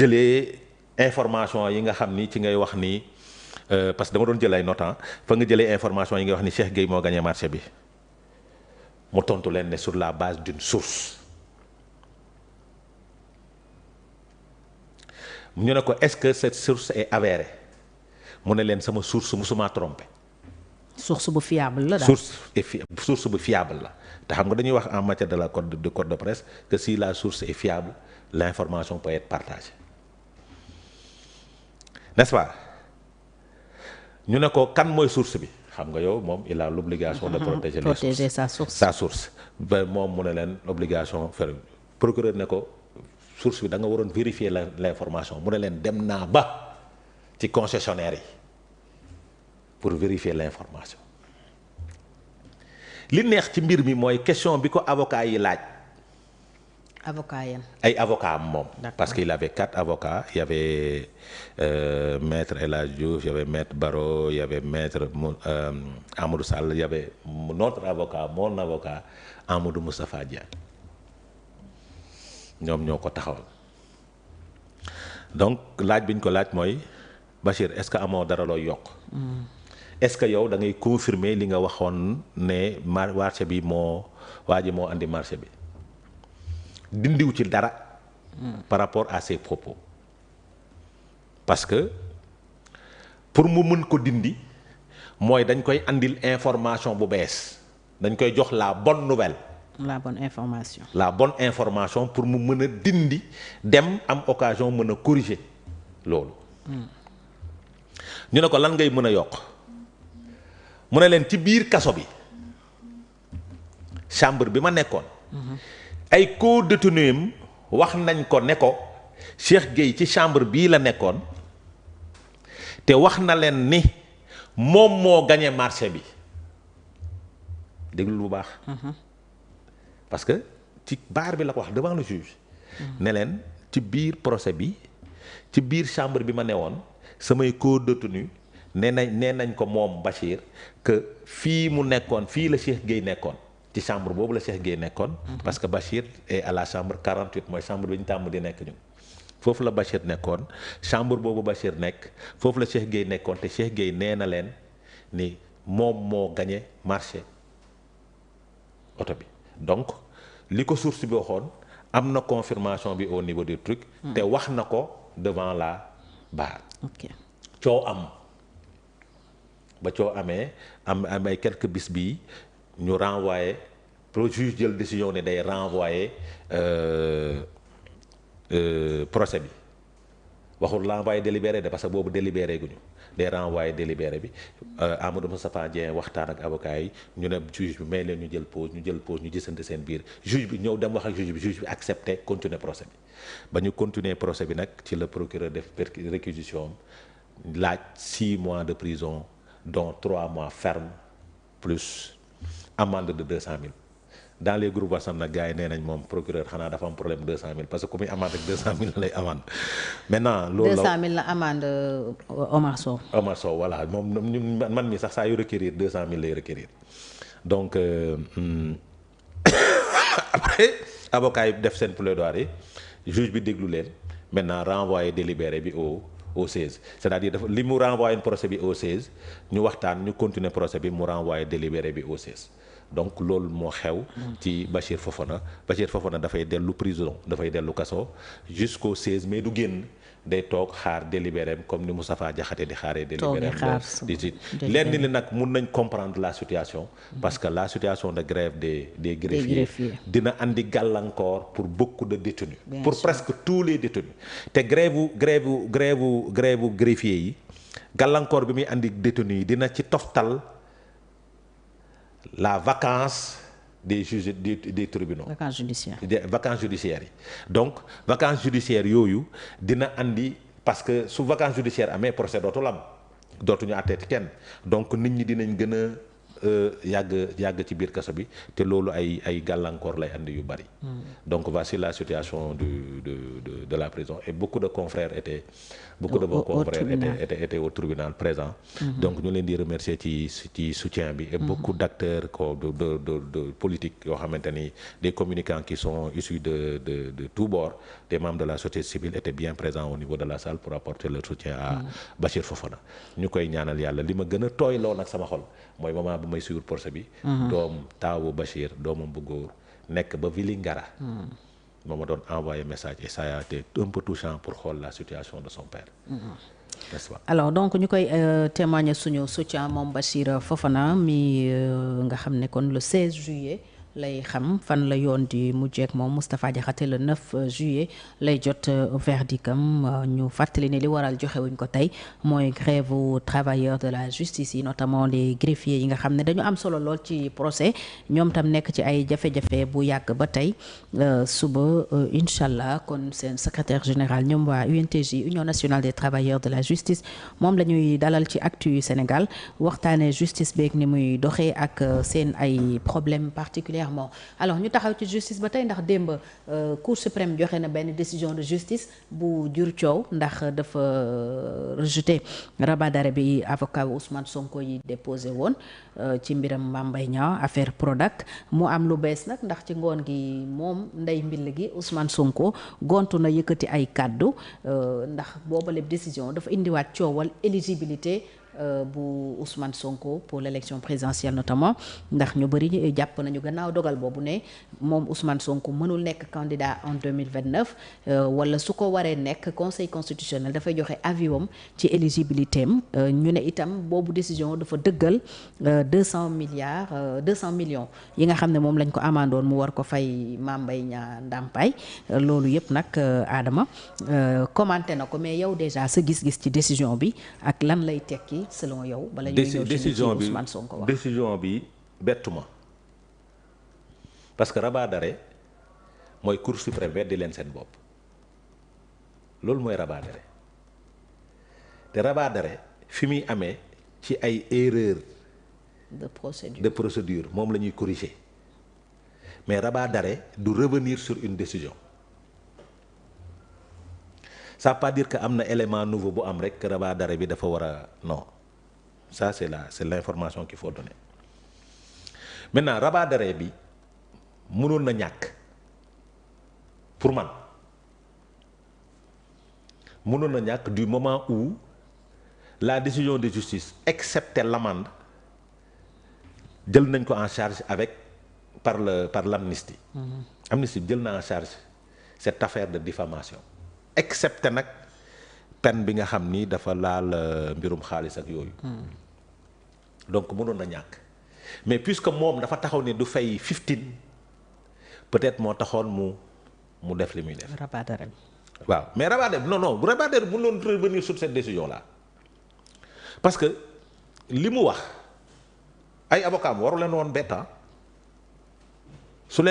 jëlee information yi nga xam ni ci ngay wax ni parce que dama doon jël ay notes fa nga jëlee information yi nga wax ni Cheikh Gueye moo gagné marché bi mu tontu leen ne sur la base d'une source ñu ne ko est-ce que cette source est avérée mu ne leen sama source musuma trompé. source bu fiable la daal source bu fiable la te xam nga dañuy wax en matière de la code de presse que si la source est fiable l'information peut être partagée n'est-ce pas ñu ne ko kan mooy source bi xam nga yow moom il a l'obligation de protéger sa source ba moom mu ne leen obligation faire procureur ne ko source bi da nga waroon vérifier l'information mu ne leen dem naa ba ci concessionnaire yi pour vérifier l'information li neex ci mbir mi mooy question bi ko avocat yi laaj. avocat yan ay avocat am moom. parce qu'il avait 4 avocats il y avait maître El Hadj Diouf il y avait maître Baro il y avait maître Amadou Sall il y avait notre avocat mon avocat Amadou Moustapha Diagne ñoom ñoo ko taxawal donc laaj bi ñu ko laaj mooy Bachir est-ce que amoo dara looy yokk. est-ce que yow da ngay confirmer li nga waxoon ne marché bi waa ji moo andi marché bi dindiw ci dara par rapport à ses propos parce que pour mu mën ko dindi mooy dañ koy andil information bu bees dañ koy jox la bonne nouvelle. la bonne information pour mu mën a dindi dem am occasion mën a corriger loolu. ñu ne ko lan ngay mën a yokk mu ne leen ci biir kaso bi chambre bi ma nekkoon. ay co-détenus wax nañ ko ne ko Cheikh Gueye ci chambre bii la nekkoon te wax na leen ni moom moo gagné marché bi déglu bu baax. parce que ci baar bi la ko wax devant le juge. ne leen ci biir procès bi ci biir chambre bi ma newoon samay co-détenus nee nañ ko moom Bachir que fii mu nekkoon fii la Cheikh Gueye nekkoon. ci chambre boobu la Cheikh Gueye nekkoon. parce que Bachir est à la chambre 48 mooy chambre bi ñu tàmm di nekk ñun. foofu la Bachir nekkoon chambre boobu Bachir nekk foofu la Cheikh Gueye nekkoon te Cheikh Gueye nee na leen ni moom moo gagné marché oto bi donc li ko source bi waxoon am na confirmation bi au niveau du truc. te wax na ko devant la barre. coow am ba coow amee am ay quelques bis bii. ñu renvoyé pro juge jël décision ne day renvoyer procès bi waxul renvoyer délibéré de parce que boobu délibéré guñu day renvoyer délibéré bi Amadou Moustapha Dieng waxtaan ak avocat yi ñu ne juge bi may leen ñu jël pause ñu gisante seen biir juge bi ñëw dem wax ak juge bi accepté continuer procès bi ba ñu continuer procès bi nag ci le procureur def réquisition laaj 6 mois de prison dont 3 mois ferme plus amende de 200 000 dans les groupes WhatsApp nag gars yi nee nañ moom procureur xanaa dafa am problème 200 000 parce que ku muy amende ak 200 000 lay amende maintenant. loolu la 200 000 la amende Omar Sow. Omar Sow voilà moom man mi sax saa yu requérir 200 000 lay requérir donc après avocat yi def seen plaidoirie juge bi déglu leen maintenant renvoyer délibéré bi au 16 c'est-à-dire dafa li mu renvoyé procès bi au 16 ñu waxtaan ñu continuer procès bi mu renvoyé délibéré bi au 16 donc loolu moo xew. ci Bachir Fofana dafay dellu prison dafay dellu kaso jusqu'au 16 mais du génn day toog xaar délibéré comme ni Moustapha Diakhaté di xaaree. délibéré lenn li nag mun nañ comprendre la situation. parce que la situation de grève des greffiers dina andi gàllankoor pour beaucoup de détenus. pour presque tous les détenus te grève greffier yi gàllankoor bi muy andi détenus yi dina ci toftal la vacance des juges des tribunaux. vacances judiciaires yi donc vacances judiciaires yooyu dina andi parce que su vacances judiciaires amee procès dootul am dootuñu àtteeti kenn donc nit ñi dinañ gën a yàgg ci biir kaso bi te loolu ay gàllankoor lay andi yu bari. Donc voici la situation de la prison et beaucoup de confrères étaient étaient au tribunal présent. Donc ñu leen di remercier ci soutien bi et beaucoup d'acteurs de politique yoo xamante ni des communicants qui sont issus de tous bords, des membres de la société civile étaient bien présents au niveau de la salle pour apporter leur soutien à Bachir Fofana. ñu koy ñaanal yàlla li ma gën a tooyloo nag sama xol mooy moment bu may suivre procès bi. doom taawu Bachir doomam bu góor nekk ba Vélingara. moo ma doon envoyé message et ça a été un peu touchant pour xool la situation de son père. N'est-ce pas? Alors donc ñu koy témoigner suñu soutien moom Bachir Fofana mi nga xam ne kon le 16 juillet lay xam fan la yoon di mujjeek moom Moustapha Diakhaté le 9 juillet lay jot verdictam ñu fàttali ne li waral joxewuñ ko tey mooy grève aux travailleurs de la justice yi notamment les greffiers yi nga xam ne dañu am solo lool ci procès ñoom tam nekk ci ay jafe-jafe bu yàgg ba tey suba incha allah kon seen secrétaire général ñoom waa UNTJ Union nationale des travailleurs de la justice moom la ñuy dalal ci Actu Sénégal waxtaane justice beeg ni muy doxee ak seen ay problèmes particuliers alors ñu taxaw ci justice ba tey ndax démb Cour suprême joxe na benn décision de justice bu jur coow ndax dafa rejeté rabat d'arrêt bi avocat Ousmane Sonko yi déposé woon ci mbiram Mame Mbaye Niang affaire Prodac mu am lu bees nag ndax ci ngoon gi moom ndey mbill gi Ousmane Sonko gontu na yëkkati ay kàddu ndax booba lépp décision dafa indiwaat coowal éligibilité bu Ousmane Sonko pour l'élection présidentielle notamment ndax ñu bëri jàpp nañu gannaaw dogal boobu ne moom Ousmane Sonko mënul nekk candidat en 2029 wala su ko waree nekk conseil constitutionnel dafay joxe avis am ci éligibilité am ñu ne itam boobu décision dafa dëggal 200 millions yi nga xam ne moom lañ ko amandoon mu war ko fay Mame Mbaye Niang ndàmpaay loolu yëpp nag Adama commenté na ko mais yow déjà sa gis-gis ci décision bi ak lan lay tekki selon yow bala ñuy ñëw ci Ousmane Sonko wax décision bi bettuma parce que rabat d'arrêt mooy Cour suprême weddi leen seen bopp loolu mooy rabat d'arrêt te rabat d'arrêt fi muy amee ci ay erreur de procédure moom la ñuy corriger mais rabat d'arrêt du revenir sur une décision. Ça veut pas dire que am na élément nouveau bu am rek que rabat d'arrêt bi dafa war a non ça c'est l'information qu'il faut donner maintenant rabat d'arrêt bi mënoon na ñàkk pour man mënoon na ñàkk du moment où la décision de justice excepté l'amende jël nañ ko en charge par l'amnistie. Amnistie jël na en charge cette affaire de diffamation excepté nag peine bi nga xam ni dafa laal mbirum xaalis ak yooyu. Donc mënoon na ñàkk mais puisque moom dafa taxaw ne du fay 15 peut-être moo taxoon mu def li muy def. rabat d'arrêt. waaw mais rabat d'arrêt non rabat d'arrêt mënoon revenir sur cette décision là parce que li mu wax ay avocats waru leen woon bett su leen